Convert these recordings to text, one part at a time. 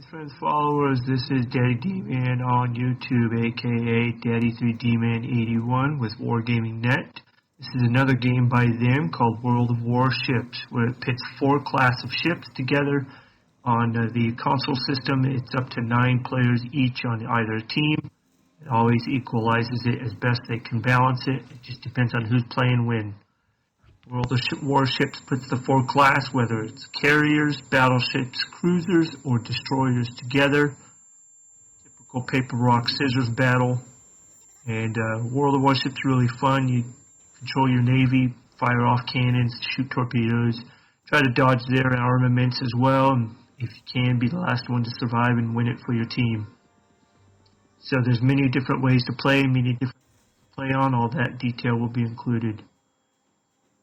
Friends, followers, this is Daddy D-Man on YouTube, aka Daddy3DMan81 with WargamingNet. This is another game by them called World of Warships, where it pits 4 classes of ships together. On the console system, it's up to 9 players each on either team. It always equalizes it as best they can balance it. It just depends on who's playing when. World of Warships puts the 4 class, whether it's carriers, battleships, cruisers, or destroyers together. Typical paper, rock, scissors battle. And World of Warships is really fun. You control your navy, fire off cannons, shoot torpedoes, try to dodge their armaments as well, and if you can, be the last one to survive and win it for your team. So there's many different ways to play, many different ways to play on. All that detail will be included.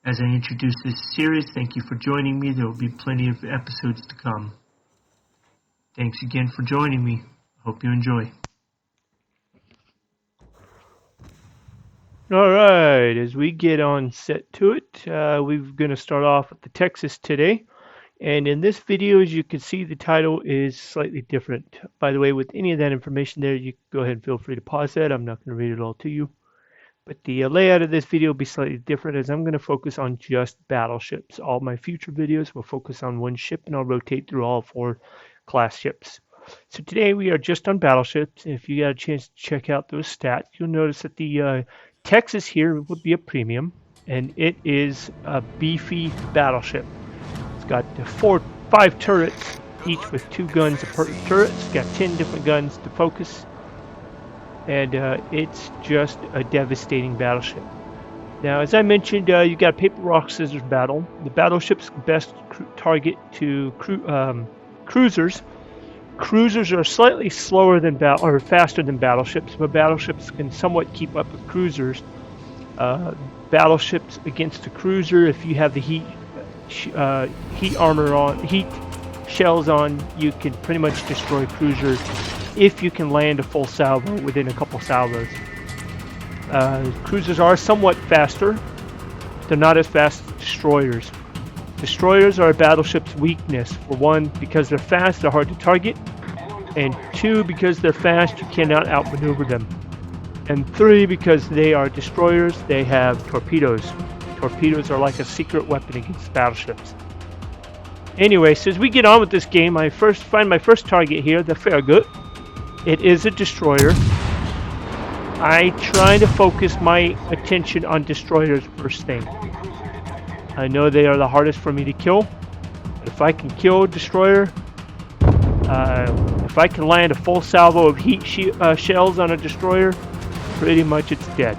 As I introduce this series, thank you for joining me. There will be plenty of episodes to come. Thanks again for joining me. Hope you enjoy. Alright, as we get on set to it, we're going to start off with the Texas today. And in this video, as you can see, the title is slightly different. By the way, with any of that information there, you can go ahead and feel free to pause that. I'm not going to read it all to you. But the layout of this video will be slightly different, as I'm going to focus on just battleships. All my future videos will focus on one ship, and I'll rotate through all 4 class ships. So today we are just on battleships. If you got a chance to check out those stats, you'll notice that the Texas here would be a premium, and it is a beefy battleship. It's got 5 turrets, each with 2 guns per turret. It's got 10 different guns to focus. And it's just a devastating battleship. Now, as I mentioned, you got paper, rock, scissors battle. The battleship's best target to cruisers. Cruisers are slightly slower than or faster than battleships, but battleships can somewhat keep up with cruisers. Battleships against a cruiser, if you have the heat shells on, you can pretty much destroy cruisers if you can land a full salvo within a couple salvos. Cruisers are somewhat faster. They're not as fast as destroyers. Destroyers are a battleship's weakness. For one, because they're fast, they're hard to target. And 2, because they're fast, you cannot outmaneuver them. And 3, because they are destroyers, they have torpedoes. Torpedoes are like a secret weapon against battleships. Anyway, so as we get on with this game, I find my first target here, the Farragut. It is a destroyer. I try to focus my attention on destroyers first thing. I know they are the hardest for me to kill. If I can kill a destroyer, if I can land a full salvo of heat shells on a destroyer, pretty much it's dead.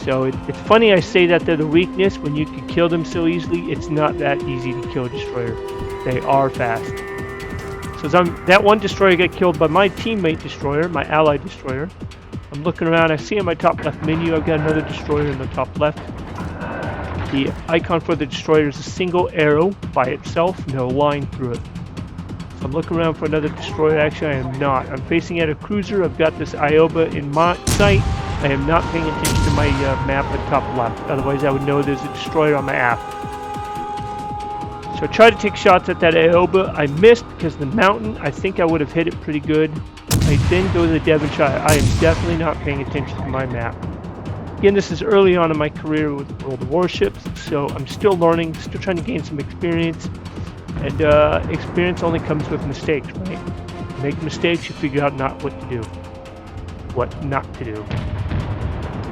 So it's funny I say that they're the weakness when you can kill them so easily. It's not that easy to kill a destroyer. They are fast. So that one destroyer got killed by my teammate destroyer, my allied destroyer. I'm looking around, I see in my top left menu, I've got another destroyer in the top left. The icon for the destroyer is a single arrow by itself, no line through it. So I'm looking around for another destroyer. Actually, I am not. I'm facing at a cruiser. I've got this Ioba in my sight. I am not paying attention to my map at the top left. Otherwise, I would know there's a destroyer on my aft. So I tried to take shots at that Ioba. I missed because the mountain, I think I would have hit it pretty good. I then go to the Devonshire. I am definitely not paying attention to my map. Again, this is early on in my career with World of Warships, so I'm still learning, still trying to gain some experience. And experience only comes with mistakes, right? You make mistakes, you figure out what to do, what not to do.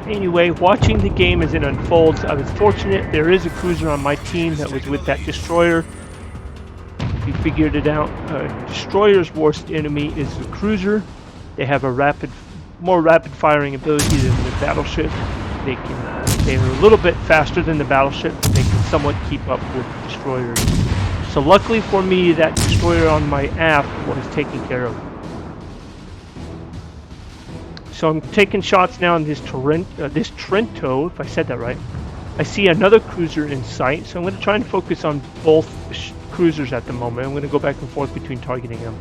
Anyway, watching the game as it unfolds, I was fortunate. There is a cruiser on my team that was with that destroyer. You figured it out. Destroyer's worst enemy is the cruiser. They have a more rapid firing ability than the battleship. They are a little bit faster than the battleship. They can somewhat keep up with destroyers. So luckily for me, that destroyer on my aft was taken care of. So I'm taking shots now on this Trento, if I said that right. I see another cruiser in sight, so I'm going to try and focus on both cruisers at the moment. I'm going to go back and forth between targeting them.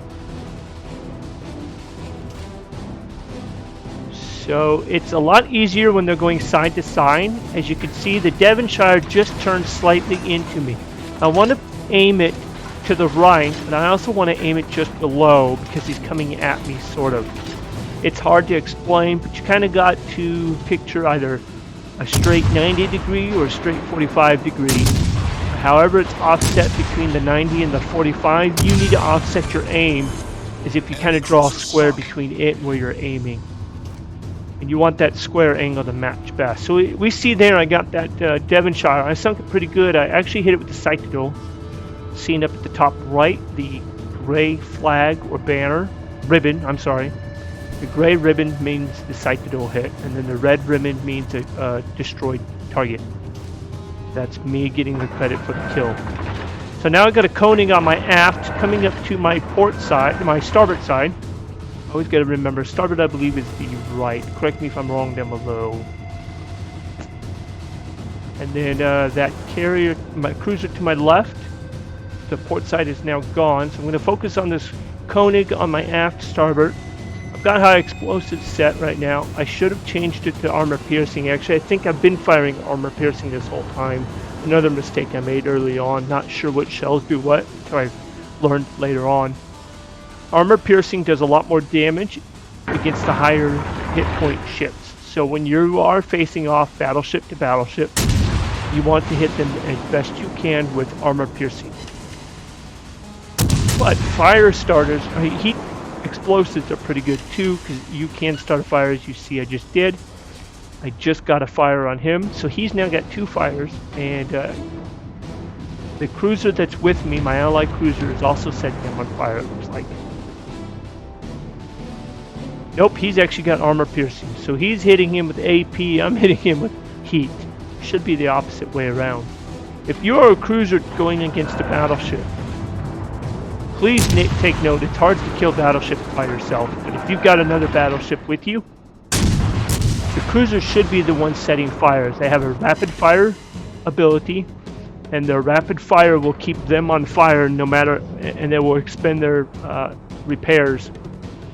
So it's a lot easier when they're going side to side. As you can see, the Devonshire just turned slightly into me. I want to aim it to the right, but I also want to aim it just below because he's coming at me, sort of. It's hard to explain, but you kind of got to picture either a straight 90 degree or a straight 45 degree. However it's offset between the 90 and the 45, you need to offset your aim as if you kind of draw a square between it and where you're aiming. And you want that square angle to match best. So we see there I got that Devonshire. I sunk it pretty good. I actually hit it with the Citadel. Seen up at the top right, the gray flag or banner, ribbon, I'm sorry. The gray ribbon means the Citadel hit, and then the red ribbon means a destroyed target. That's me getting the credit for the kill. So now I've got a coning on my aft coming up to my port side, my starboard side. Always got to remember, starboard I believe is the right. Correct me if I'm wrong down below. And then that carrier, my cruiser to my left, the port side is now gone. So I'm going to focus on this Koenig on my aft starboard. I've got high explosives set right now. I should have changed it to armor piercing. Actually, I think I've been firing armor piercing this whole time. Another mistake I made early on. Not sure what shells do what until I learned later on. Armor piercing does a lot more damage against the higher hit point ships. So when you are facing off battleship to battleship, you want to hit them as best you can with armor piercing. But fire starters, heat explosives are pretty good too, because you can start a fire, as you see I just did. I just got a fire on him, so he's now got 2 fires, and the cruiser that's with me, my allied cruiser, is also setting him on fire, it looks like. Nope, he's actually got armor piercing, so he's hitting him with AP, I'm hitting him with heat. Should be the opposite way around. If you're a cruiser going against a battleship, please take note, it's hard to kill battleships by yourself, but if you've got another battleship with you, the cruiser should be the one setting fires. They have a rapid fire ability, and their rapid fire will keep them on fire no matter, and they will expend their repairs,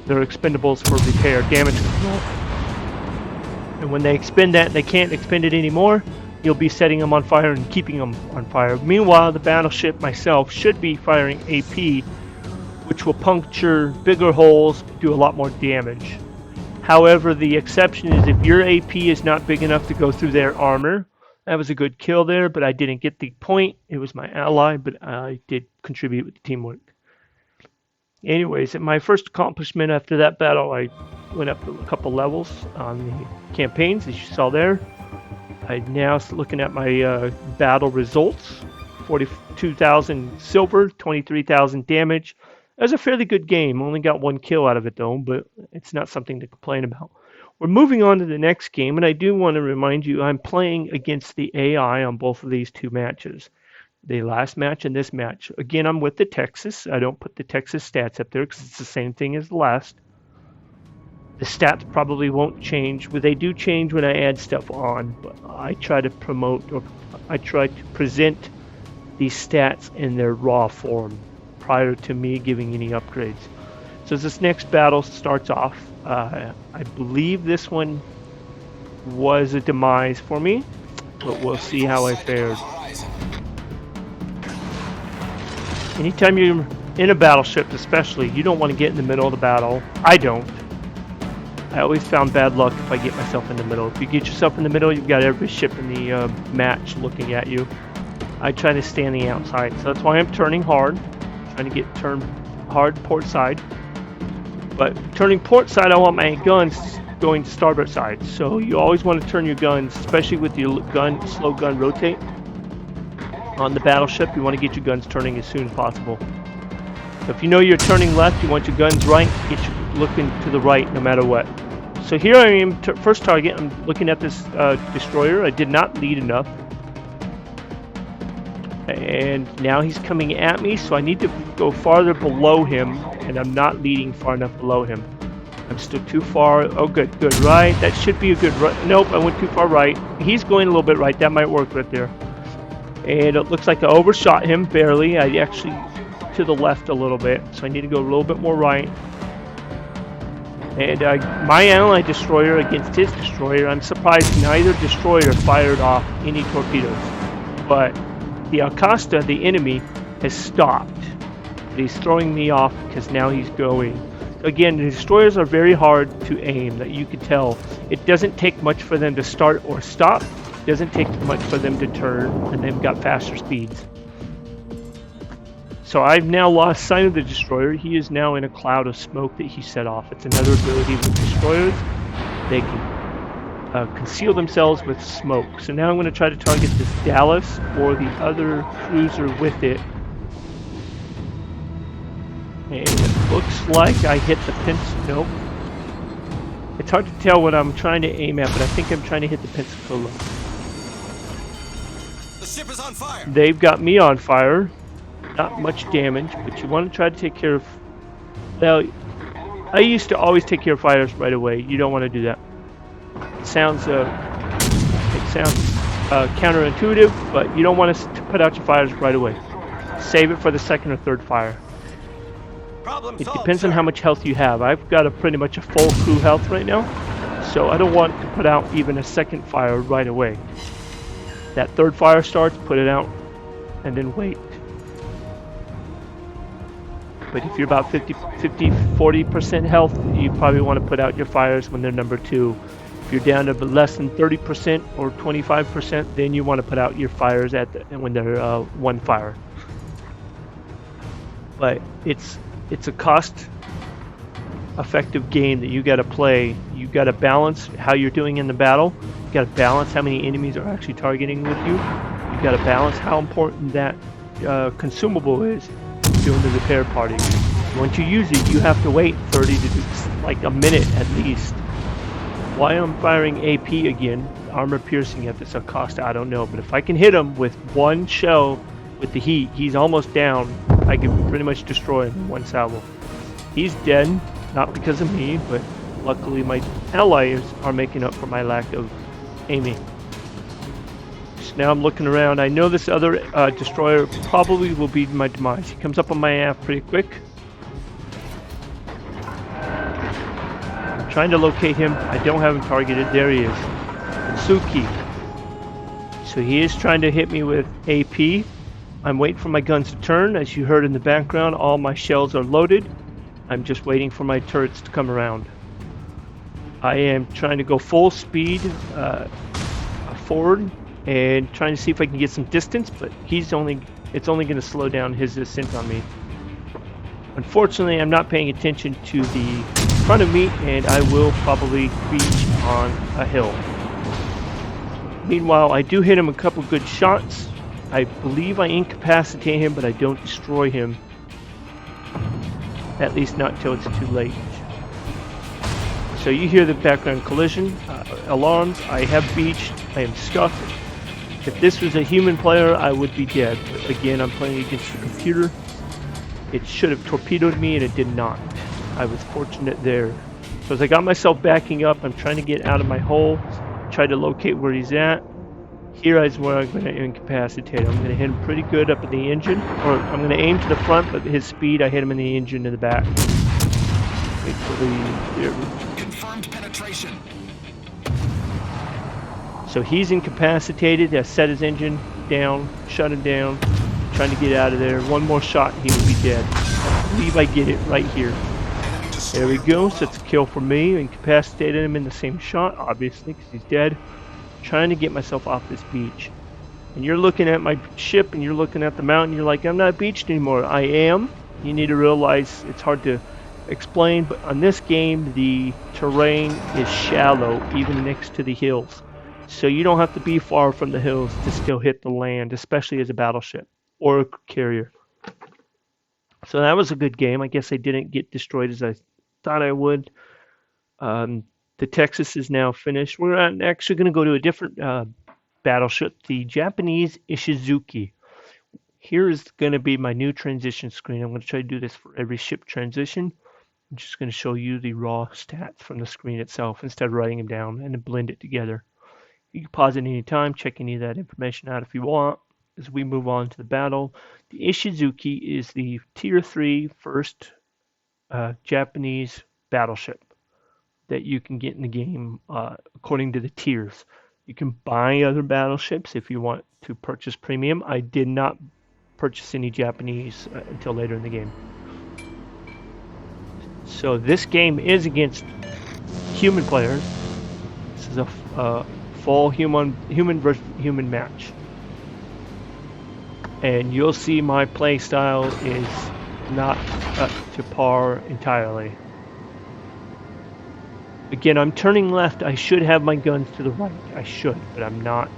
their expendables for repair, damage control. And when they expend that, they can't expend it anymore, you'll be setting them on fire and keeping them on fire. Meanwhile, the battleship myself should be firing AP, which will puncture bigger holes, do a lot more damage. However, the exception is if your AP is not big enough to go through their armor. That was a good kill there, but I didn't get the point. It was my ally, but I did contribute with the teamwork. Anyways, at my first accomplishment after that battle, I went up a couple levels on the campaigns, as you saw there. I'm now looking at my battle results. 42,000 silver, 23,000 damage. That was a fairly good game. Only got 1 kill out of it though, but it's not something to complain about. We're moving on to the next game, and I do want to remind you I'm playing against the AI on both of these 2 matches. The last match and this match. Again, I'm with the Texas. I don't put the Texas stats up there because it's the same thing as the last. The stats probably won't change, but they do change when I add stuff on. But I try to promote, or I try to present these stats in their raw form prior to me giving any upgrades. So as this next battle starts off, I believe this one was a demise for me, but we'll see how I fared. Anytime you're in a battleship especially, you don't want to get in the middle of the battle. I don't. I always found bad luck if I get myself in the middle. If you get yourself in the middle, you've got every ship in the match looking at you. I try to stay on the outside, so that's why I'm turning hard. Trying to get turned hard port side. But turning port side, I want my guns going to starboard side. So you always want to turn your guns, especially with your gun, slow gun rotate. On the battleship, you want to get your guns turning as soon as possible. So if you know you're turning left, you want your guns right, get you looking to the right no matter what. So here I am, first target, I'm looking at this destroyer. I did not lead enough. And now he's coming at me, so I need to go farther below him, and I'm not leading far enough below him. I'm still too far. Oh, good, right. That should be a good right. Nope, I went too far right. He's going a little bit right. That might work right there. And it looks like I overshot him barely. I actually to the left a little bit, so I need to go a little bit more right. And my allied destroyer against his destroyer, I'm surprised neither destroyer fired off any torpedoes. But the Acosta, the enemy, has stopped. but he's throwing me off because now he's going. Again, the destroyers are very hard to aim, that you can tell. It doesn't take much for them to start or stop. It doesn't take much for them to turn, and they've got faster speeds. So I've now lost sight of the destroyer. He is now in a cloud of smoke that he set off. It's another ability with destroyers. They can conceal themselves with smoke. So now I'm going to try to target this Dallas or the other cruiser with it. And it looks like I hit the Nope. It's hard to tell what I'm trying to aim at, but I think I'm trying to hit the Pensacola. The ship is on fire. They've got me on fire. Not much damage, but you want to try to take care of... Well, I used to always take care of fires right away. You don't want to do that. It sounds counterintuitive, but you don't want to put out your fires right away. Save it for the second or third fire. It depends on how much health you have. I've got pretty much a full crew health right now, so I don't want to put out even a second fire right away. That third fire starts, put it out, and then wait. But if you're about 40% health, you probably want to put out your fires when they're number 2. If you're down to less than 30% or 25%, then you want to put out your fires when they're 1 fire. But it's a cost-effective game that you got to play. You got to balance how you're doing in the battle. You got to balance how many enemies are actually targeting with you. You got to balance how important that consumable is during the repair party. Once you use it, you have to wait 30 to like a minute at least. Why I'm firing AP again, armor piercing, if it's a cost, I don't know. But if I can hit him with 1 shell with the heat, he's almost down. I can pretty much destroy him in 1 salvo. He's dead, not because of me, but luckily my allies are making up for my lack of aiming. So now I'm looking around. I know this other destroyer probably will be my demise. He comes up on my aft pretty quick. I'm trying to locate him. I don't have him targeted. There he is. Suki. So he is trying to hit me with AP. I'm waiting for my guns to turn. As you heard in the background, all my shells are loaded. I'm just waiting for my turrets to come around. I am trying to go full speed forward and trying to see if I can get some distance, but it's only going to slow down his descent on me. Unfortunately, I'm not paying attention to the front of me, and I will probably reach on a hill. Meanwhile, I do hit him a couple good shots. I believe I incapacitate him, but I don't destroy him. At least not till it's too late. So you hear the background collision alarms. I have beached. I am stuck. If this was a human player, I would be dead. But again, I'm playing against the computer. It should have torpedoed me, and it did not. I was fortunate there. So as I got myself backing up, I'm trying to get out of my hole, try to locate where he's at. Here is where I'm going to incapacitate him. I'm going to hit him pretty good up in the engine, or I'm going to aim to the front, but his speed, I hit him in the engine in the back. Wait for the... Confirmed penetration. So he's incapacitated. I set his engine down, shut him down, trying to get out of there. 1 more shot, he will be dead. I believe I get it right here. There we go. So it's a kill for me. Incapacitated him in the same shot, obviously, because he's dead. Trying to get myself off this beach. And you're looking at my ship and you're looking at the mountain. You're like, I'm not beached anymore. I am. You need to realize it's hard to explain, but on this game, the terrain is shallow, even next to the hills. So you don't have to be far from the hills to still hit the land, especially as a battleship or a carrier. So that was a good game. I guess I didn't get destroyed as I thought I would. The Texas is now finished. We're actually going to go to a different battleship, the Japanese Ishizuki. Here is going to be my new transition screen. I'm going to try to do this for every ship transition. I'm just going to show you the raw stats from the screen itself instead of writing them down and then blend it together. You can pause at any time, check any of that information out if you want. As we move on to the battle, the Ishizuki is the Tier III first Japanese battleship that you can get in the game according to the tiers. You can buy other battleships if you want to purchase premium. I did not purchase any Japanese until later in the game. So this game is against human players. This is a full human versus human match. And you'll see my play style is not up to par entirely. Again, I'm turning left. I should have my guns to the right. I should, but I'm not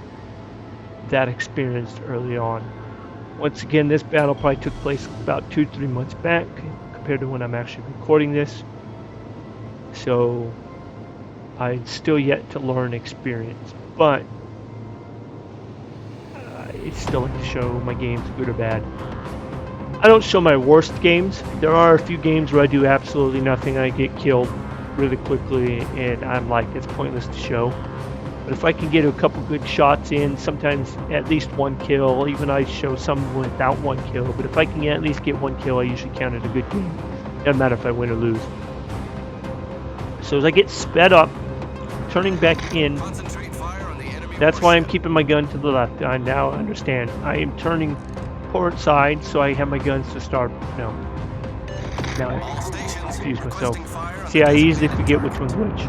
that experienced early on. Once again, this battle probably took place about 2-3 months back compared to when I'm actually recording this. So I'm still yet to learn experience, but it's still like to show my games, good or bad. I don't show my worst games. There are a few games where I do absolutely nothing. I get killed really quickly, and I'm like, it's pointless to show. But if I can get a couple good shots in, sometimes at least one kill, even I show some without one kill, but if I can at least get one kill, I usually count it a good game. Doesn't matter if I win or lose. So as I get sped up, turning back in, that's why I'm keeping my gun to the left. I now understand. I am turning port side, so I have my guns to start. No. Now I confuse myself. See, I easily forget which one's which.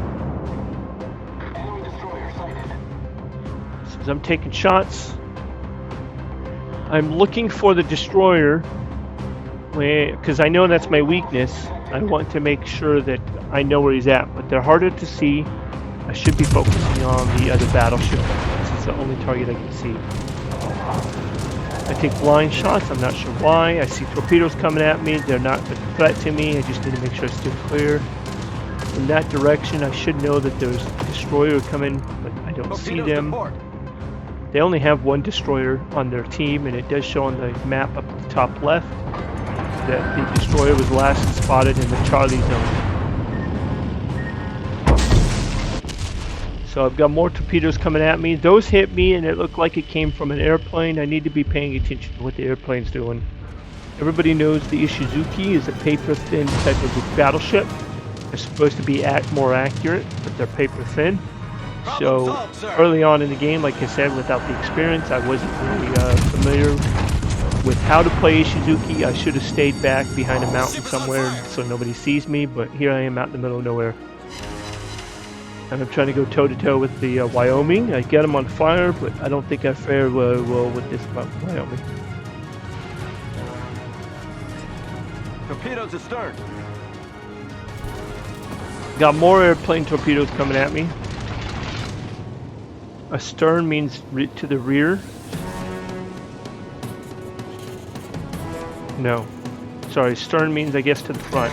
So as I'm taking shots, I'm looking for the destroyer, because I know that's my weakness. I want to make sure that I know where he's at, but they're harder to see. I should be focusing on the other battleship. This is the only target I can see. I take blind shots, I'm not sure why. I see torpedoes coming at me. They're not a threat to me. I just need to make sure I steer clear. In that direction, I should know that there's a destroyer coming, but I don't see them. They only have one destroyer on their team, and it does show on the map up at the top left that the destroyer was last spotted in the Charlie zone. So I've got more torpedoes coming at me. Those hit me and it looked like it came from an airplane. I need to be paying attention to what the airplane's doing. Everybody knows the Ishizuki is a paper-thin type of battleship. They're supposed to be more accurate, but they're paper-thin. So early on in the game, like I said, without the experience, I wasn't really familiar with how to play Ishizuki. I should have stayed back behind a mountain somewhere so nobody sees me, but here I am out in the middle of nowhere. And I'm trying to go toe-to-toe with the Wyoming. I get him on fire, but I don't think I fared well with this Wyoming. Torpedoes astern. Got more airplane torpedoes coming at me. Astern means to the rear. No. Sorry, stern means I guess to the front.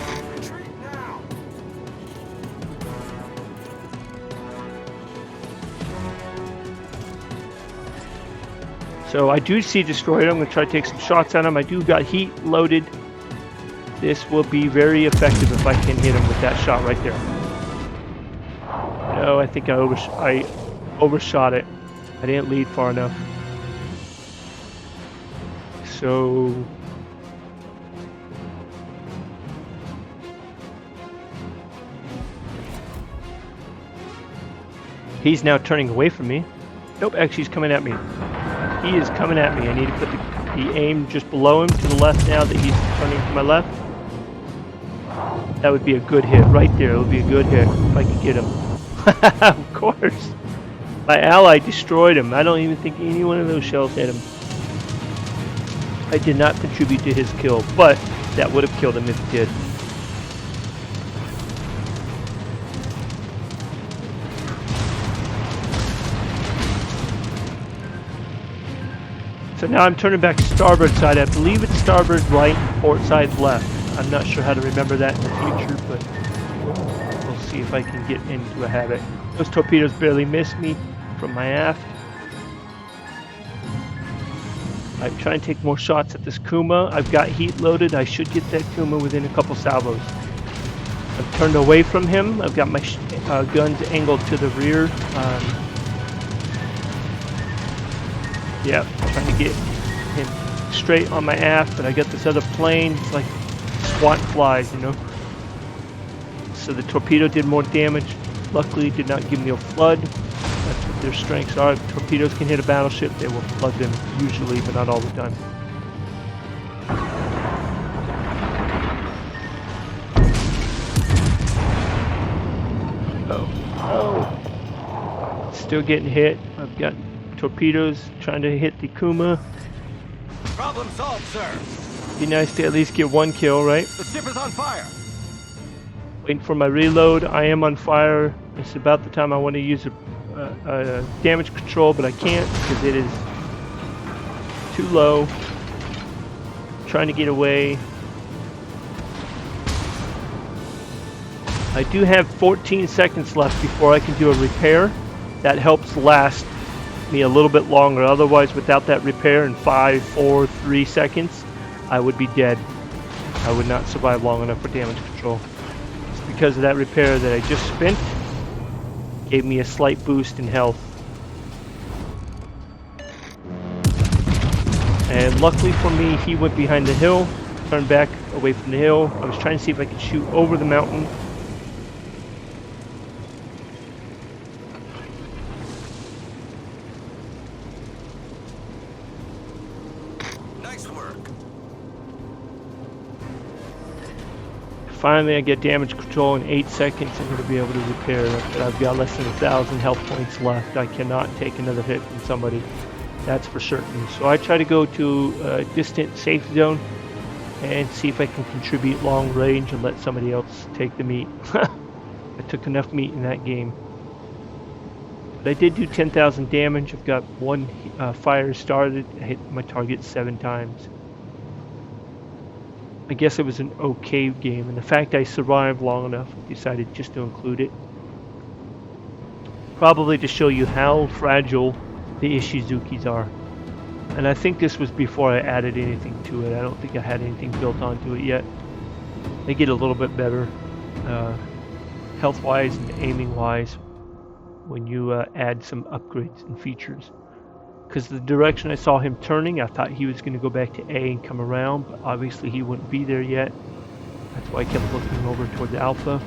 So I do see destroyer. I'm going to try to take some shots at him. I do got heat loaded. This will be very effective if I can hit him with that shot right there. No, I think I overshot it. I didn't lead far enough. So he's now turning away from me. Nope, actually he's coming at me. He is coming at me. I need to put the aim just below him to the left now that he's turning to my left. That would be a good hit right there. It would be a good hit if I could get him. Of course. My ally destroyed him. I don't even think any one of those shells hit him. I did not contribute to his kill, but that would have killed him if it did. So now I'm turning back to starboard side. I believe it's starboard right, port side left. I'm not sure how to remember that in the future, but we'll see if I can get into a habit. Those torpedoes barely missed me from my aft. I'm trying to take more shots at this Kuma. I've got heat loaded. I should get that Kuma within a couple salvos. I've turned away from him. I've got my guns angled to the rear. Yeah, trying to get him straight on my aft, but I got this other plane. It's like swatting flies, you know. So the torpedo did more damage. Luckily, it did not give me a flood. That's what their strengths are. If torpedoes can hit a battleship, they will flood them usually, but not all the time. still getting hit. I've got torpedoes trying to hit the Kuma. Problem solved, sir. Be nice to at least get one kill, right? The ship is on fire. Waiting for my reload. I am on fire. It's about the time I want to use a damage control, but I can't because it is too low. Trying to get away. I do have 14 seconds left before I can do a repair. That helps last me a little bit longer. Otherwise, without that repair in 5, 4, 3 seconds, I would be dead. I would not survive long enough for damage control. It's because of that repair that I just spent. Gave me a slight boost in health. And luckily for me, he went behind the hill, turned back away from the hill. I was trying to see if I could shoot over the mountain. Nice work. Finally, I get damage control in 8 seconds. I'm going to be able to repair it, but I've got less than 1,000 health points left. I cannot take another hit from somebody. That's for certain. So I try to go to a distant safe zone and see if I can contribute long range and let somebody else take the meat. I took enough meat in that game. But I did do 10,000 damage. I've got one fire started. I hit my target 7 times. I guess it was an okay game, and the fact I survived long enough, I decided just to include it. Probably to show you how fragile the Ishizukis are. And I think this was before I added anything to it. I don't think I had anything built onto it yet. They get a little bit better health-wise and aiming-wise when you add some upgrades and features. Because the direction I saw him turning, I thought he was going to go back to A and come around, but obviously he wouldn't be there yet. That's why I kept looking over toward the Alpha.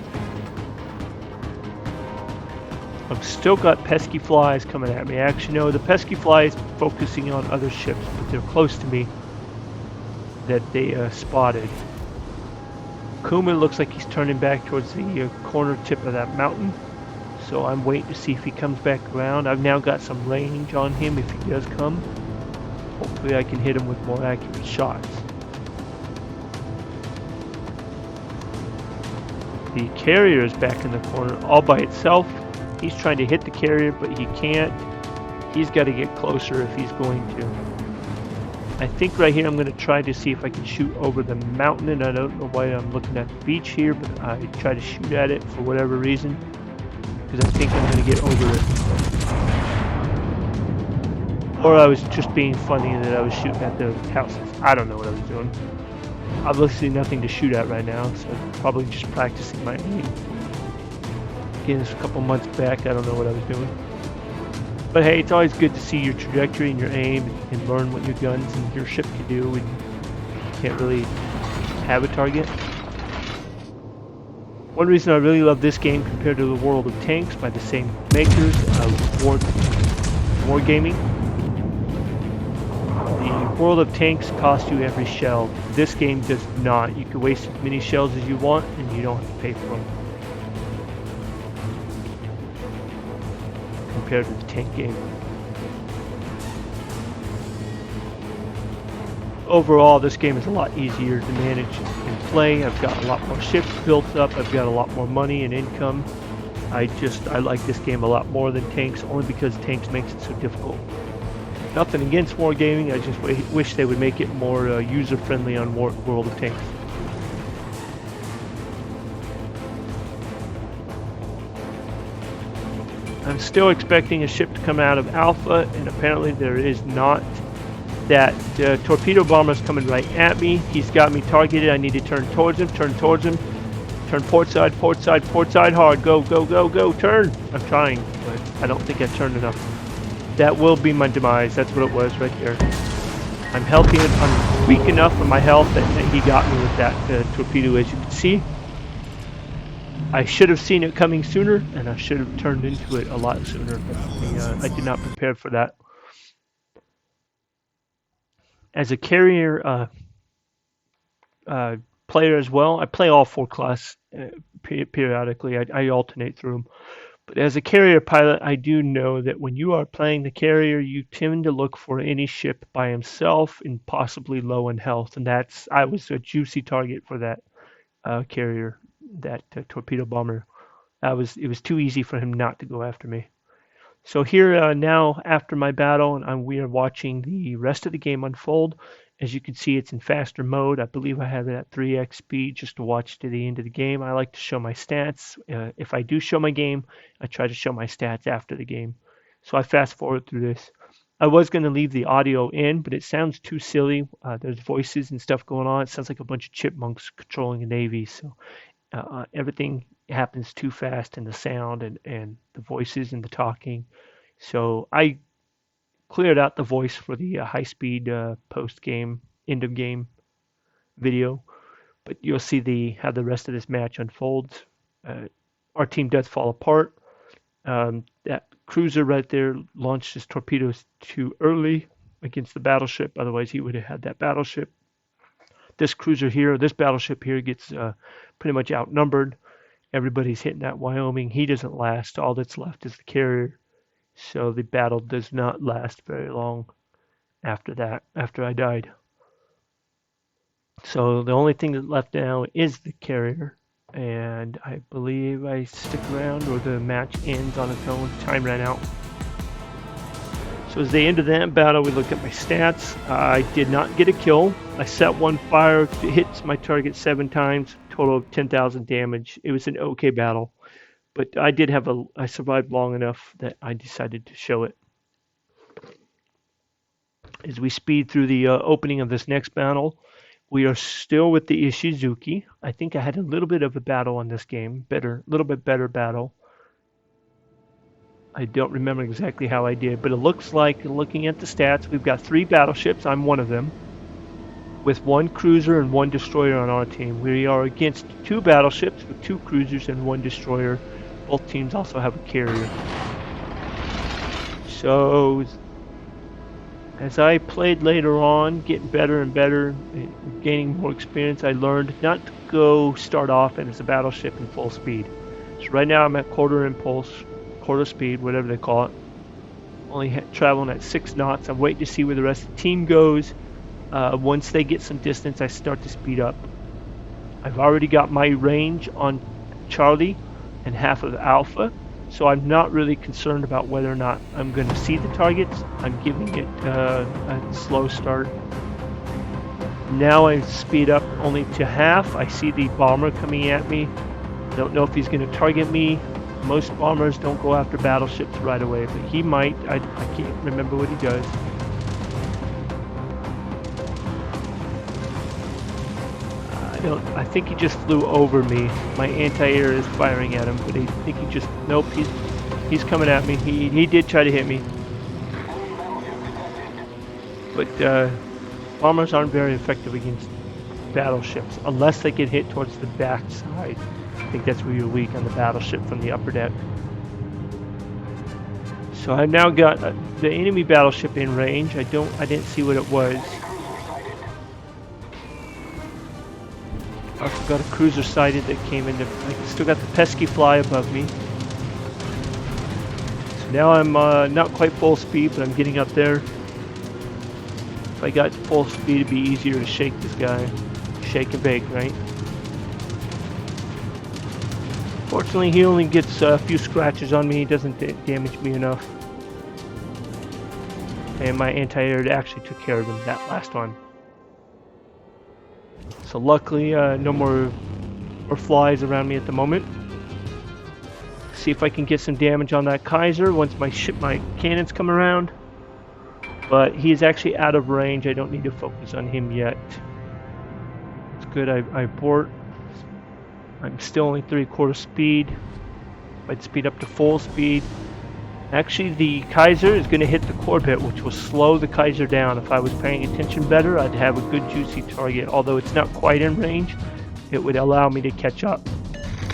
I've still got pesky flies coming at me. Actually, no, the pesky flies focusing on other ships, but they're close to me that they spotted. Kuma looks like he's turning back towards the corner tip of that mountain. So I'm waiting to see if he comes back around. I've now got some range on him if he does come. Hopefully I can hit him with more accurate shots. The carrier is back in the corner all by itself. He's trying to hit the carrier, but he can't. He's got to get closer if he's going to. I think right here I'm going to try to see if I can shoot over the mountain, and I don't know why I'm looking at the beach here, but I try to shoot at it for whatever reason, because I think I'm going to get over it. Or I was just being funny that I was shooting at the houses. I don't know what I was doing. Obviously nothing to shoot at right now, so probably just practicing my aim. Again, this was a couple months back, I don't know what I was doing. But hey, it's always good to see your trajectory and your aim and learn what your guns and your ship can do when you can't really have a target. One reason I really love this game compared to the World of Tanks by the same makers of Wargaming. The World of Tanks costs you every shell. This game does not. You can waste as many shells as you want and you don't have to pay for them. Compared to the tank game. Overall, this game is a lot easier to manage and play. I've got a lot more ships built up. I've got a lot more money and income. I like this game a lot more than tanks, only because tanks makes it so difficult. Nothing against wargaming. I just wish they would make it more user-friendly on World of Tanks. I'm still expecting a ship to come out of Alpha, and apparently there is not. That torpedo bomber is coming right at me. He's got me targeted. I need to turn towards him, turn port side hard. Go, go, go, go, turn. I'm trying, but I don't think I turned enough. That will be my demise. That's what it was right there. I'm healthy, I'm weak enough for my health that he got me with that torpedo, as you can see. I should have seen it coming sooner, and I should have turned into it a lot sooner. But I did not prepare for that. As a carrier player as well, I play all 4 classes periodically. I alternate through them. But as a carrier pilot, I do know that when you are playing the carrier, you tend to look for any ship by himself and possibly low in health. And I was a juicy target for that carrier, that torpedo bomber. It was too easy for him not to go after me. So here now, after my battle, and we are watching the rest of the game unfold. As you can see, it's in faster mode. I believe I have it at 3x speed just to watch to the end of the game. I like to show my stats. If I do show my game, I try to show my stats after the game. So I fast forward through this. I was going to leave the audio in, but it sounds too silly. There's voices and stuff going on. It sounds like a bunch of chipmunks controlling a navy. So everything happens too fast in the sound and the voices and the talking. So I cleared out the voice for the high-speed post-game, end-of-game video. But you'll see how the rest of this match unfolds. Our team does fall apart. That cruiser right there launched his torpedoes too early against the battleship. Otherwise, he would have had that battleship. This battleship here gets pretty much outnumbered. Everybody's hitting that Wyoming. He doesn't last. All that's left is the carrier. So the battle does not last very long after that, after I died. So the only thing that's left now is the carrier. And I believe I stick around or the match ends on its own. Time ran out. So as the end of that battle, we look at my stats. I did not get a kill. I set one fire, hits my target 7 times, total of 10,000 damage. It was an okay battle, but I survived long enough that I decided to show it. As we speed through the opening of this next battle, we are still with the Ishizuki. I think I had a little bit of a battle on this game, a little bit better battle. I don't remember exactly how I did, but it looks like, looking at the stats, we've got 3 battleships. I'm one of them, with 1 cruiser and 1 destroyer on our team. We are against 2 battleships with 2 cruisers and 1 destroyer. Both teams also have a carrier. So, as I played later on, getting better and better, gaining more experience, I learned not to start off as a battleship in full speed. So right now I'm at quarter speed, whatever they call it. Only traveling at 6 knots. I'm waiting to see where the rest of the team goes. Once they get some distance, I start to speed up. I've already got my range on Charlie and half of Alpha, so I'm not really concerned about whether or not I'm going to see the targets. I'm giving it a slow start. Now I speed up only to half. I see the bomber coming at me. I don't know if he's going to target me. Most bombers don't go after battleships right away, but he might. I can't remember what he does. I think he just flew over me. My anti-air is firing at him, but I think nope, he's coming at me. He did try to hit me. But bombers aren't very effective against battleships, unless they get hit towards the back side. I think that's where you're weak, on the battleship from the upper deck. So I've now got the enemy battleship in range. I didn't see what it was. I also got a cruiser sighted that came into. I still got the pesky fly above me. So now I'm not quite full speed, but I'm getting up there. If I got full speed, it'd be easier to shake this guy. Shake and bake, right? Fortunately, he only gets a few scratches on me. He doesn't damage me enough. And my anti-air actually took care of him that last one. So luckily, no more flies around me at the moment. See if I can get some damage on that Kaiser once my cannons come around. But he is actually out of range. I don't need to focus on him yet. It's good. I port. I'm still only 3/4 speed. I'd speed up to full speed. Actually, the Kaiser is going to hit the Corvette, which will slow the Kaiser down. If I was paying attention better, I'd have a good juicy target. Although it's not quite in range, it would allow me to catch up.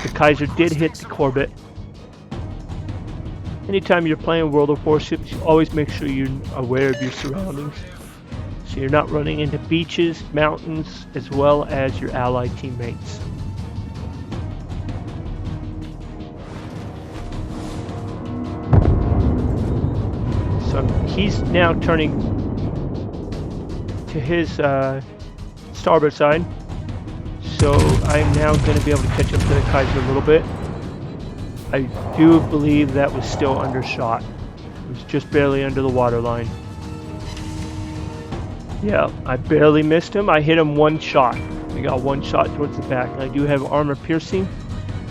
The Kaiser did hit the Corvette. Anytime you're playing World of Warships, you always make sure you're aware of your surroundings. So you're not running into beaches, mountains, as well as your allied teammates. he's now turning to his starboard side. So I'm now going to be able to catch up to the Kaiser a little bit. I do believe that was still undershot. It was just barely under the waterline. Yeah, I barely missed him. I hit him one shot. I got one shot towards the back. And I do have armor piercing.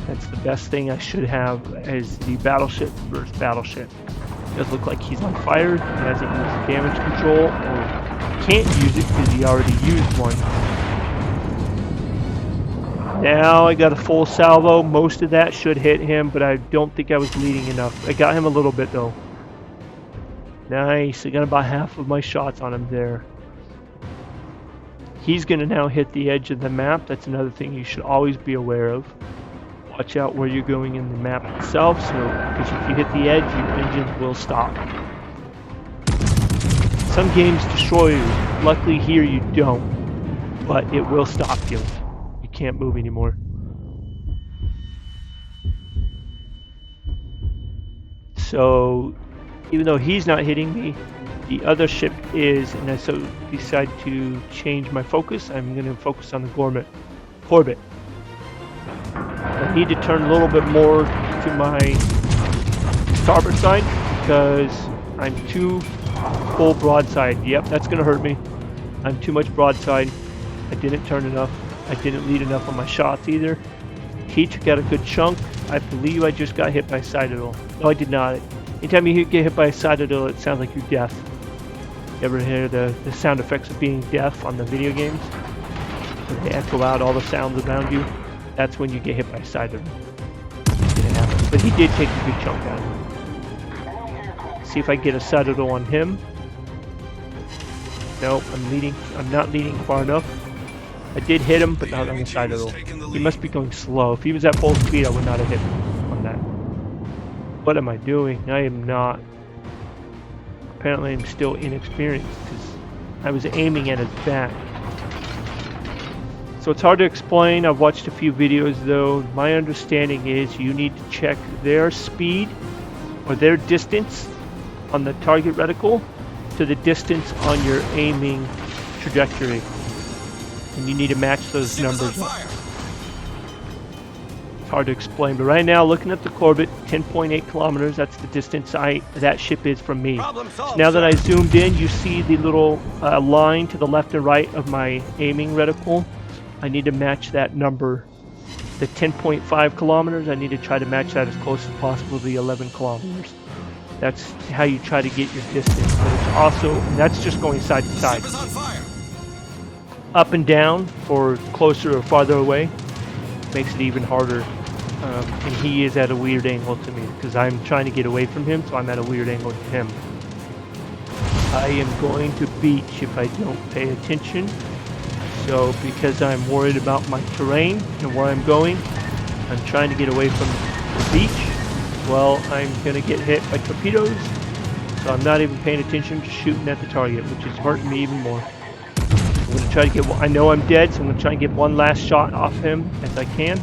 That's the best thing I should have as the battleship versus battleship. It does look like he's on fire. He hasn't used damage control or can't use it because he already used one. Now I got a full salvo. Most of that should hit him, but I don't think I was leading enough. I got him a little bit though. Nice. I got about half of my shots on him there. He's going to now hit the edge of the map. That's another thing you should always be aware of. Watch out where you're going in the map itself, so because if you hit the edge, your engine will stop. Some games destroy you. Luckily here you don't, but it will stop you. You can't move anymore. So even though he's not hitting me, the other ship is, and I so decide to change my focus. I'm going to focus on the Corbett. I need to turn a little bit more to my starboard side because I'm too full broadside. Yep, that's going to hurt me. I'm too much broadside. I didn't turn enough. I didn't lead enough on my shots either. He took out a good chunk. I believe I just got hit by a citadel. No, I did not. Anytime you get hit by a citadel, it sounds like you're deaf. You ever hear the sound effects of being deaf on the video games? Where they echo out all the sounds around you? That's when you get hit by a citadel. Didn't happen. But he did take a good chunk out of him. See if I get a citadel on him. Nope, I'm not leading far enough. I did hit him, but not on the citadel. He must be going slow. If he was at full speed, I would not have hit him on that. What am I doing? I am not. Apparently I'm still inexperienced because I was aiming at his back. So it's hard to explain. I've watched a few videos though. My understanding is you need to check their speed or their distance on the target reticle to the distance on your aiming trajectory. And you need to match those numbers up. It's hard to explain, but right now looking at the Corbett, 10.8 kilometers, that's the distance that ship is from me. So now that I zoomed in, you see the little line to the left and right of my aiming reticle. I need to match that number. The 10.5 kilometers, I need to try to match that as close as possible to the 11 kilometers. That's how you try to get your distance, but it's also, that's just going side to side. Up and down for closer or farther away makes it even harder. And he is at a weird angle to me because I'm trying to get away from him, so I'm at a weird angle to him. I am going to beach if I don't pay attention. So because I'm worried about my terrain and where I'm going, I'm trying to get away from the beach. Well, I'm going to get hit by torpedoes, so I'm not even paying attention, just shooting at the target, which is hurting me even more. I'm going to try to get, I know I'm dead, so I'm going to try and get one last shot off him as I can.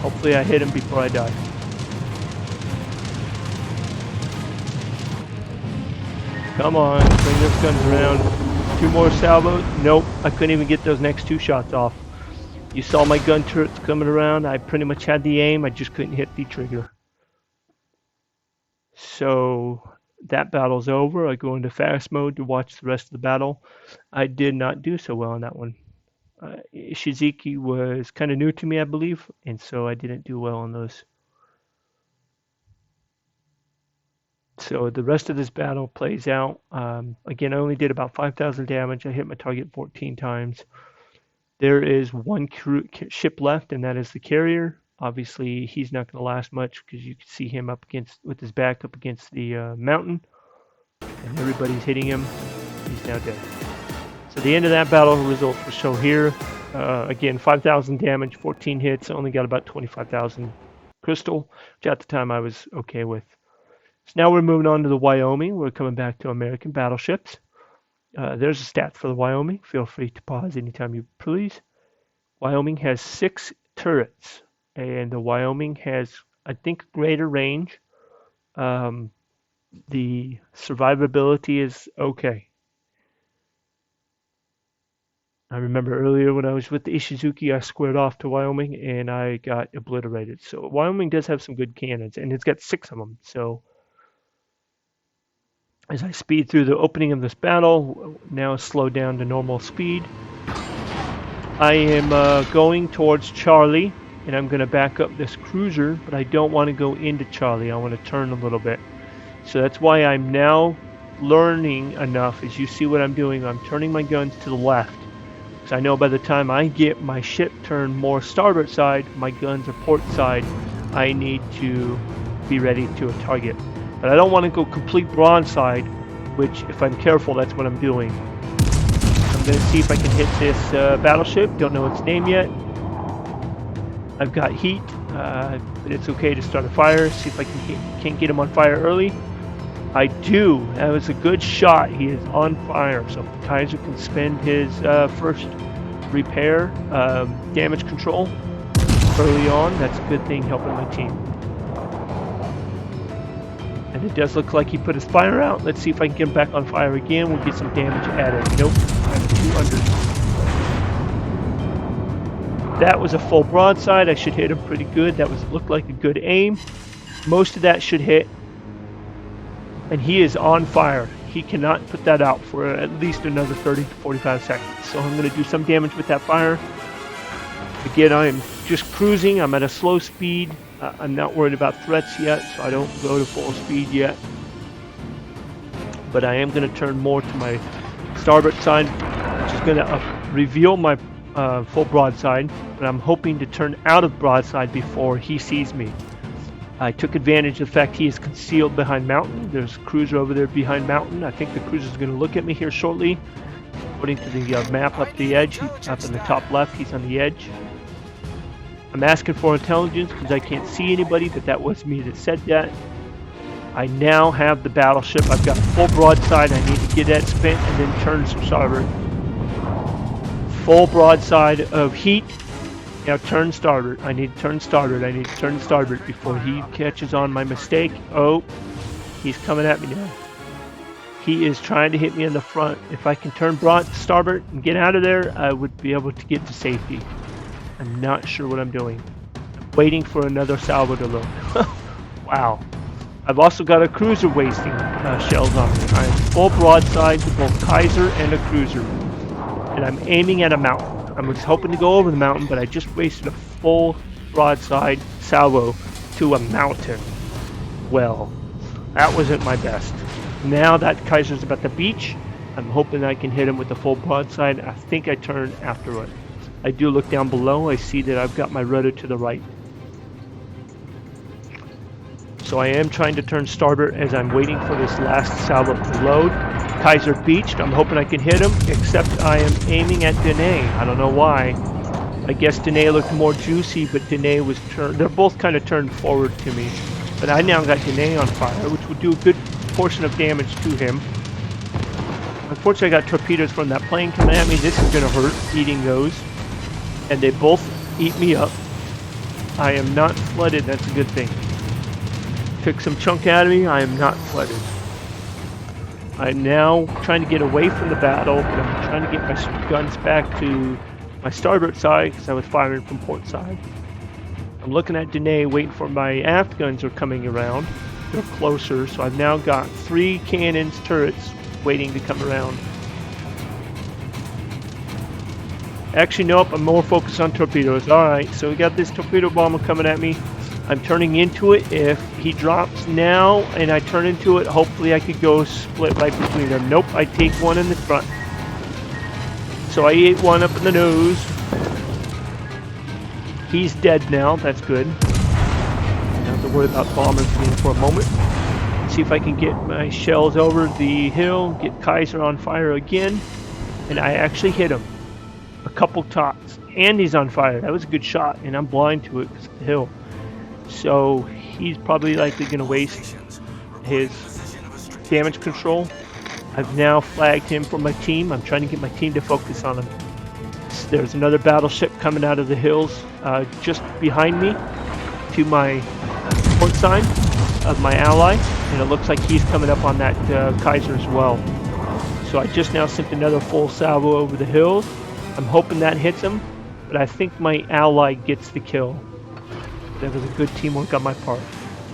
Hopefully I hit him before I die. Come on, bring those guns around. 2 more salvos. Nope, I couldn't even get those next 2 shots off. You saw my gun turrets coming around. I pretty much had the aim. I just couldn't hit the trigger. So that battle's over. I go into fast mode to watch the rest of the battle. I did not do so well on that one. Ishizuki was kind of new to me, I believe, and so I didn't do well on those. So the rest of this battle plays out. Again, I only did about 5,000 damage. I hit my target 14 times. There is one ship left, and that is the carrier. Obviously, he's not going to last much because you can see him up against, with his back up against the mountain, and everybody's hitting him. He's now dead. So the end of that battle results will show here. Again, 5,000 damage, 14 hits. I only got about 25,000 crystal, which at the time I was okay with. So now we're moving on to the Wyoming. We're coming back to American battleships. There's a stat for the Wyoming. Feel free to pause anytime you please. Wyoming has 6 turrets, and the Wyoming has, I think, greater range. the survivability is okay. I remember earlier when I was with the Ishizuki, I squared off to Wyoming and I got obliterated. So Wyoming does have some good cannons, and it's got 6 of them. So as I speed through the opening of this battle, now slow down to normal speed. I am going towards Charlie, and I'm going to back up this cruiser, but I don't want to go into Charlie. I want to turn a little bit. So that's why I'm now learning enough. As you see what I'm doing, I'm turning my guns to the left. Because I know by the time I get my ship turned more starboard side, my guns are port side, I need to be ready to a target. But I don't want to go complete broadside, which if I'm careful, that's what I'm doing. I'm going to see if I can hit this battleship. Don't know its name yet. I've got heat, but it's okay to start a fire. See if I can get him on fire early. I do. That was a good shot. He is on fire. So Kaiser can spend his first repair damage control early on. That's a good thing helping my team. And it does look like he put his fire out. Let's see if I can get him back on fire again. We'll get some damage added. Nope. I'm 200. That was a full broadside. I should hit him pretty good. That looked like a good aim. Most of that should hit. And he is on fire. He cannot put that out for at least another 30 to 45 seconds. So I'm going to do some damage with that fire. Again, I am just cruising. I'm at a slow speed. I'm not worried about threats yet, so I don't go to full speed yet. But I am going to turn more to my starboard side, which is going to reveal my full broadside. But I'm hoping to turn out of broadside before he sees me. I took advantage of the fact he is concealed behind mountain. There's a cruiser over there behind mountain. I think the cruiser is going to look at me here shortly. According to the map up the edge, up in the top left, he's on the edge. I'm asking for intelligence because I can't see anybody, but that was me that said that. I now have the battleship. I've got a full broadside. I need to get that spent and then turn some starboard. Full broadside of heat. Now turn starboard. I need to turn starboard. I need to turn starboard before he catches on my mistake. Oh, he's coming at me now. He is trying to hit me in the front. If I can turn broad starboard and get out of there, I would be able to get to safety. I'm not sure what I'm doing. I'm waiting for another salvo to load. Wow. I've also got a cruiser wasting shells on me. I'm full broadside to both Kaiser and a cruiser. And I'm aiming at a mountain. I was hoping to go over the mountain, but I just wasted a full broadside salvo to a mountain. Well, that wasn't my best. Now that Kaiser's about the beach, I'm hoping I can hit him with the full broadside. I think I turned after it. I do look down below. I see that I've got my rudder to the right. So I am trying to turn starboard as I'm waiting for this last salvo to load. Kaiser beached. I'm hoping I can hit him, except I am aiming at Danae. I don't know why. I guess Danae looked more juicy, but Danae was turned. They're both kind of turned forward to me. But I now got Danae on fire, which would do a good portion of damage to him. Unfortunately, I got torpedoes from that plane coming at me. This is going to hurt, eating those. And they both eat me up. I am not flooded. That's a good thing. Took some chunk out of me. I am not flooded. I'm now trying to get away from the battle, but I'm trying to get my guns back to my starboard side because I was firing from port side. I'm looking at Danae, waiting for my aft guns are coming around. They're closer, so I've now got 3 cannons, turrets, waiting to come around. Actually, nope, I'm more focused on torpedoes. Alright, so we got this torpedo bomber coming at me. I'm turning into it. If he drops now and I turn into it, hopefully I could go split right between them. Nope, I take one in the front. So I ate one up in the nose. He's dead now. That's good. Don't have to worry about bombers again for a moment. See if I can get my shells over the hill, get Kaiser on fire again. And I actually hit him a couple shots. And he's on fire. That was a good shot. And I'm blind to it because of the hill. So he's probably likely going to waste his damage control. I've now flagged him for my team. I'm trying to get my team to focus on him. There's another battleship coming out of the hills just behind me to my port side of my ally. And it looks like he's coming up on that Kaiser as well. So I just now sent another full salvo over the hills. I'm hoping that hits him, but I think my ally gets the kill. That was a good teamwork on my part.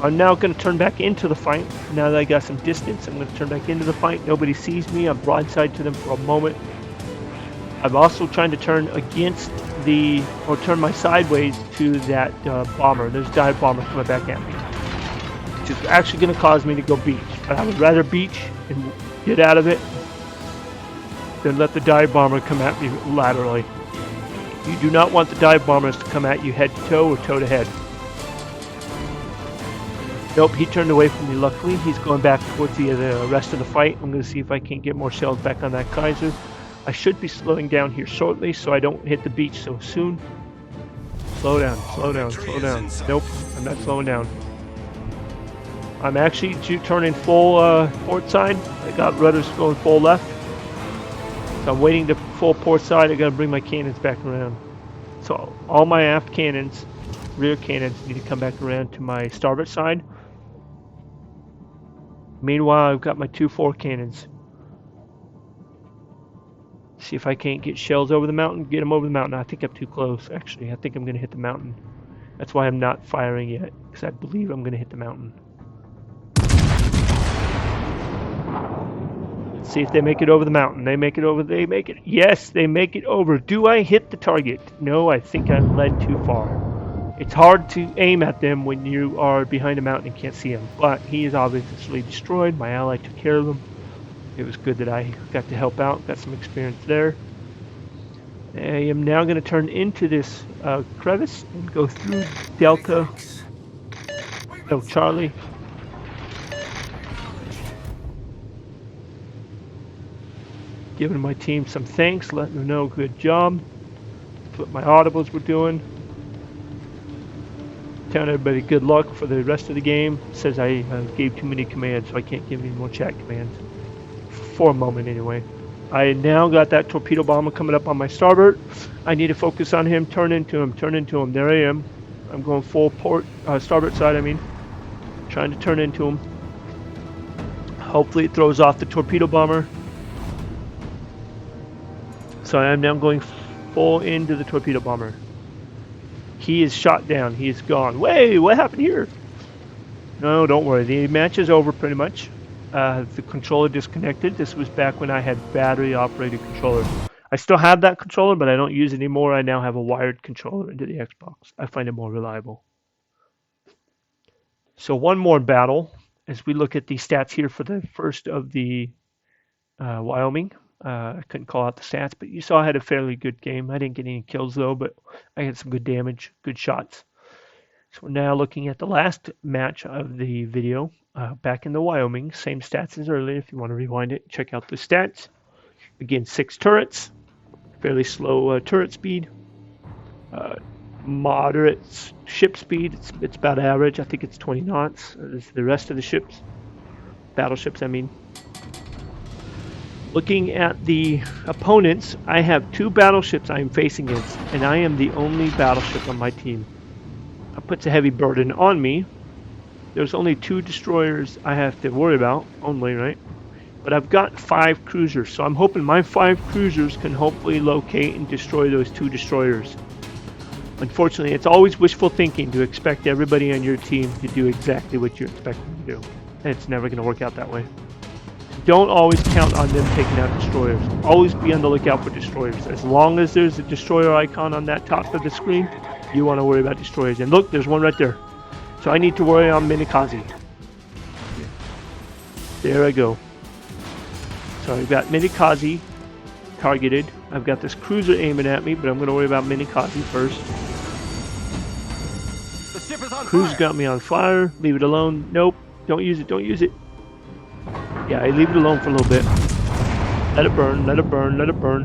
I'm now going to turn back into the fight. Now that I got some distance, I'm going to turn back into the fight. Nobody sees me. I'm broadside to them for a moment. I'm also trying to turn against the, or turn my sideways to that bomber. There's a dive bomber coming back at me, which is actually going to cause me to go beach. But I would rather beach and get out of it than let the dive bomber come at me laterally. You do not want the dive bombers to come at you head to toe or toe to head. Nope, he turned away from me luckily. He's going back towards the rest of the fight. I'm going to see if I can get more shells back on that Kaiser. I should be slowing down here shortly so I don't hit the beach so soon. Slow down, slow down, slow down. Nope, I'm not slowing down. I'm actually turning full port side. I got rudders going full left. So I'm waiting to full port side. I got to bring my cannons back around. So all my aft cannons, rear cannons, need to come back around to my starboard side. Meanwhile, I've got my 2 fore cannons. See if I can't get shells over the mountain. Get them over the mountain. I think I'm too close, actually. I think I'm going to hit the mountain. That's why I'm not firing yet, because I believe I'm going to hit the mountain. Let's see if they make it over the mountain. They make it over. They make it. Yes, they make it over. Do I hit the target? No, I think I led too far. It's hard to aim at them when you are behind a mountain and can't see him. But he is obviously destroyed. My ally took care of him. It was good that I got to help out. Got some experience there. I am now going to turn into this crevice and go through Delta. No, Charlie. Giving my team some thanks, letting them know good job. That's what my audibles were doing. Telling everybody good luck for the rest of the game. Says I gave too many commands, so I can't give any more chat commands. For a moment, anyway. I now got that torpedo bomber coming up on my starboard. I need to focus on him. Turn into him. Turn into him. There I am. I'm going full port, starboard side, I mean. Trying to turn into him. Hopefully it throws off the torpedo bomber. So I am now going full into the torpedo bomber. He is shot down. He is gone. Wait, what happened here? No, don't worry. The match is over pretty much. The controller disconnected. This was back when I had battery-operated controller. I still have that controller, but I don't use it anymore. I now have a wired controller into the Xbox. I find it more reliable. So one more battle as we look at the stats here for the first of the Wyoming. I couldn't call out the stats, but you saw I had a fairly good game. I didn't get any kills though, but I had some good damage, good shots. So we're now looking at the last match of the video back in the Wyoming. Same stats as earlier. If you want to rewind it, check out the stats. Again, 6 turrets, fairly slow turret speed, moderate ship speed. It's about average. I think it's 20 knots. The rest of the ships, battleships, I mean. Looking at the opponents, I have 2 battleships I am facing against, and I am the only battleship on my team. That puts a heavy burden on me. There's only 2 destroyers I have to worry about, only, right? But I've got 5 cruisers, so I'm hoping my 5 cruisers can hopefully locate and destroy those 2 destroyers. Unfortunately, it's always wishful thinking to expect everybody on your team to do exactly what you expect them to do. And it's never going to work out that way. Don't always count on them taking out destroyers. Always be on the lookout for destroyers. As long as there's a destroyer icon on that top of the screen, you want to worry about destroyers. And look, there's one right there. So I need to worry on Minikaze. There I go. So I've got Minikaze targeted. I've got this cruiser aiming at me, but I'm going to worry about Minikaze first. The ship is on Cruiser fire. got me on fire. Leave it alone. Nope. Don't use it. Don't use it. Yeah, I leave it alone for a little bit. Let it burn, let it burn, let it burn.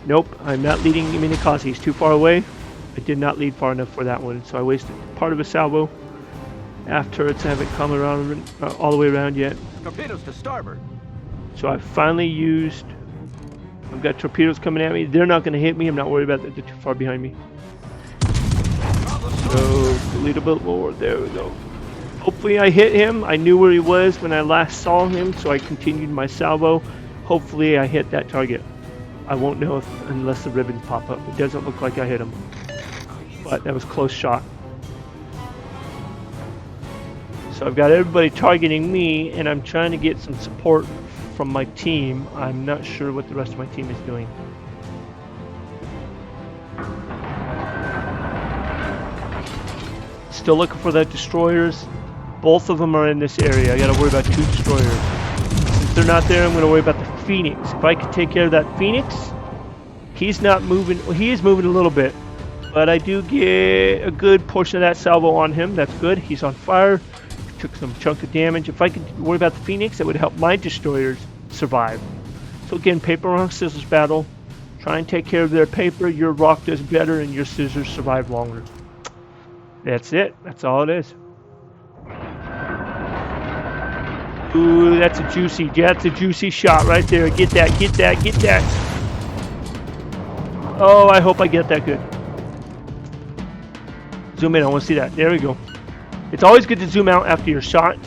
Nope, I'm not leading Minikaze. He's too far away. I did not lead far enough for that one, so I wasted part of a salvo. Aft turrets haven't come around all the way around yet. Torpedoes to starboard. So I finally used... I've got torpedoes coming at me. They're not going to hit me. I'm not worried about that. They're too far behind me. So, lead a bit more. There we go. Hopefully I hit him. I knew where he was when I last saw him, so I continued my salvo. Hopefully I hit that target. I won't know unless the ribbons pop up. It doesn't look like I hit him. But that was a close shot. So I've got everybody targeting me, and I'm trying to get some support from my team. I'm not sure what the rest of my team is doing. Still looking for the destroyers. Both of them are in this area. I gotta worry about 2 destroyers. Since they're not there, I'm gonna worry about the Phoenix. If I could take care of that Phoenix, he's not moving. Well, he is moving a little bit, but I do get a good portion of that salvo on him. That's good. He's on fire. Took some chunk of damage. If I could worry about the Phoenix, that would help my destroyers survive. So again, paper, rock, scissors battle. Try and take care of their paper. Your rock does better, and your scissors survive longer. That's it. That's all it is. Ooh, that's a juicy. That's a juicy shot right there. Get that. Get that. Get that. Oh, I hope I get that good. Zoom in. I want to see that. There we go. It's always good to zoom out after your shot.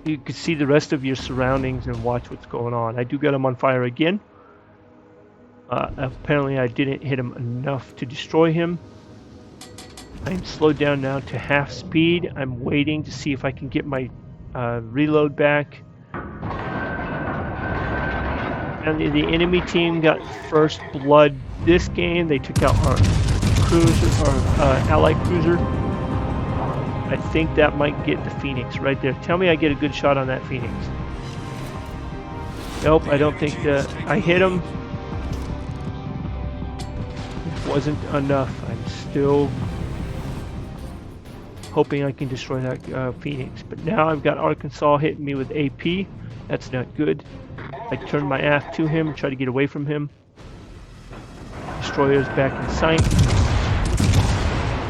You can see the rest of your surroundings and watch what's going on. I do get him on fire again. Apparently I didn't hit him enough to destroy him. I'm slowed down now to half speed. I'm waiting to see if I can get my reload back. And the enemy team got first blood this game. They took out our cruiser, our allied cruiser. I think that might get the Phoenix right there. Tell me I get a good shot on that Phoenix. Nope, I don't think that I hit him. It wasn't enough. I'm still hoping I can destroy that Phoenix. But now I've got Arkansas hitting me with AP. That's not good. I turn my aft to him and try to get away from him. Destroyer's back in sight.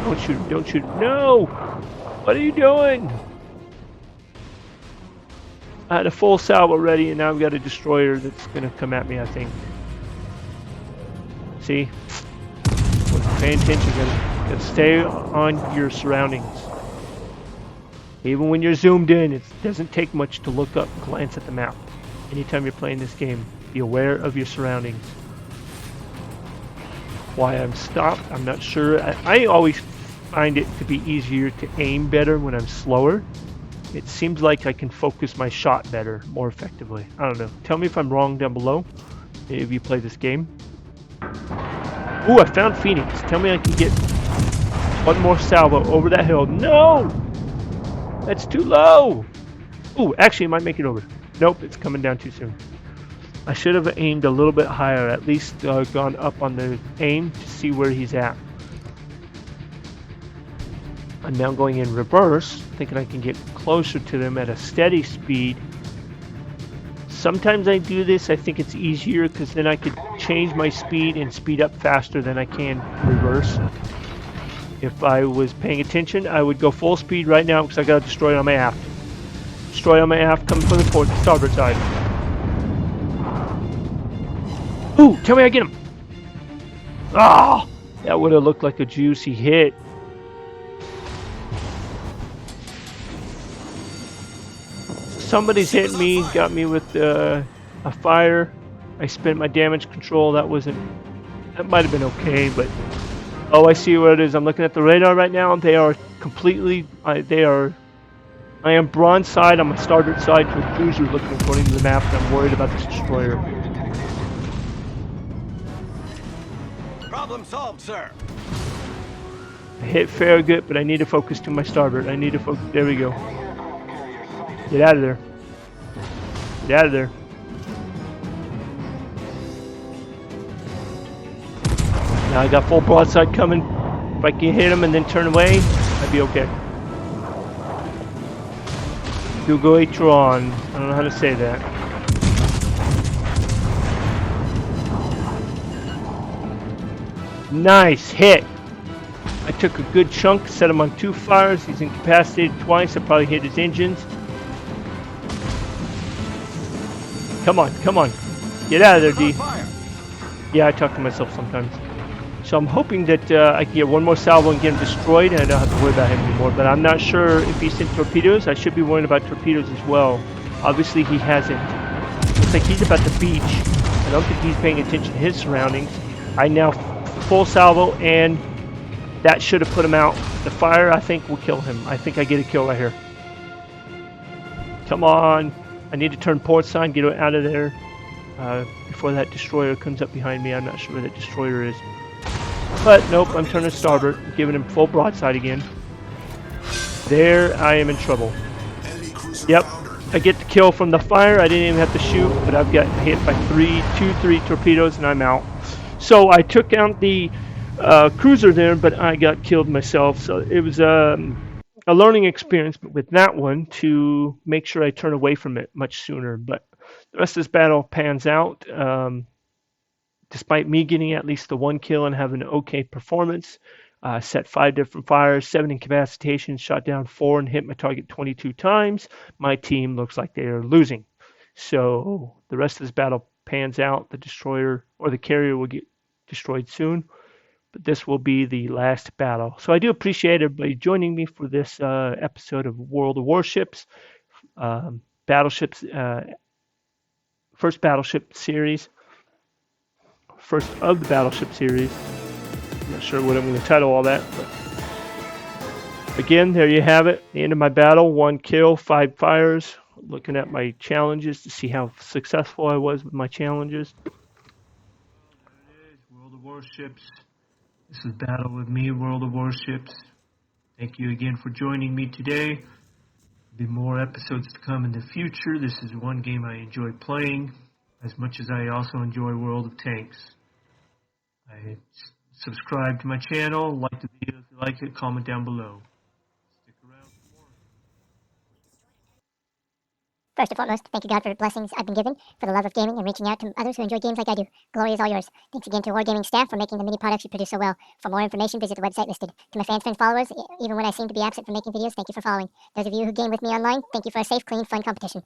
Don't shoot him, don't shoot him. No! What are you doing? I had a full salvo ready, and now I've got a destroyer that's going to come at me, I think. See? Pay attention. You gotta stay on your surroundings. Even when you're zoomed in, it doesn't take much to look up, glance at the map. Anytime you're playing this game, be aware of your surroundings. Why I'm stopped, I'm not sure. I always find it to be easier to aim better when I'm slower. It seems like I can focus my shot better, more effectively. I don't know. Tell me if I'm wrong down below, if you play this game. Ooh, I found Phoenix. Tell me I can get one more salvo over that hill. No! That's too low! Ooh, actually, it might make it over. Nope, it's coming down too soon. I should have aimed a little bit higher, at least gone up on the aim to see where he's at. I'm now going in reverse, thinking I can get closer to them at a steady speed. Sometimes I do this, I think it's easier because then I could change my speed and speed up faster than I can reverse. If I was paying attention, I would go full speed right now because I got a destroyer on my aft. Destroyer on my aft coming from the port, starboard side. Ooh, tell me I get him. Ah, that would have looked like a juicy hit. Somebody's hit me, got me with a fire. I spent my damage control. That might have been okay, but oh, I see where it is. I'm looking at the radar right now. They are completely. I am broadside on my starboard side to a cruiser looking according to the map, and I'm worried about this destroyer. Problem solved, sir. I hit Farragut, but I need to focus to my starboard. I need to focus. There we go. Get out of there. Get out of there. Now I got full broadside coming. If I can hit him and then turn away, I'd be okay. Dugoitron. I don't know how to say that. Nice hit. I took a good chunk, set him on 2 fires. He's incapacitated twice. I probably hit his engines. Come on, come on. Get out of there, D. Yeah, I talk to myself sometimes. So I'm hoping that I can get one more salvo and get him destroyed, and I don't have to worry about him anymore. But I'm not sure if he sent torpedoes. I should be worrying about torpedoes as well. Obviously, he hasn't. Looks like he's about the beach. I don't think he's paying attention to his surroundings. I now full salvo, and that should have put him out. The fire, I think, will kill him. I think I get a kill right here. Come on. I need to turn port side, get out of there before that destroyer comes up behind me. I'm not sure where that destroyer is. But nope, I'm turning starboard, giving him full broadside again. There, I am in trouble. Yep, I get the kill from the fire. I didn't even have to shoot, but I've got hit by three torpedoes, and I'm out. So I took out the cruiser there, but I got killed myself. So it was a learning experience with that one to make sure I turn away from it much sooner. But the rest of this battle pans out. Despite me getting at least the one kill and having an okay performance, set 5 different fires, 7 incapacitations, shot down 4 and hit my target 22 times. My team looks like they are losing. So the rest of this battle pans out. The destroyer or the carrier will get destroyed soon, but this will be the last battle. So I do appreciate everybody joining me for this episode of World of Warships, Battleships, first Battleship series. First of the Battleship series. I'm not sure what I'm going to title all that, but again, there you have it. The end of my battle, 1 kill, 5 fires. Looking at my challenges to see how successful I was with my challenges. Well, there it is, World of Warships. This is Battle with me, World of Warships. Thank you again for joining me today. There'll be more episodes to come in the future. This is one game I enjoy playing as much as I also enjoy World of Tanks. I subscribe to my channel, like the video if you like it, comment down below. Stick around for more. First and foremost, thank you God for the blessings I've been given, for the love of gaming and reaching out to others who enjoy games like I do. Glory is all yours. Thanks again to Wargaming staff for making the mini products you produce so well. For more information, visit the website listed. To my fans, friends, followers, even when I seem to be absent from making videos, thank you for following. Those of you who game with me online, thank you for a safe, clean, fun competition.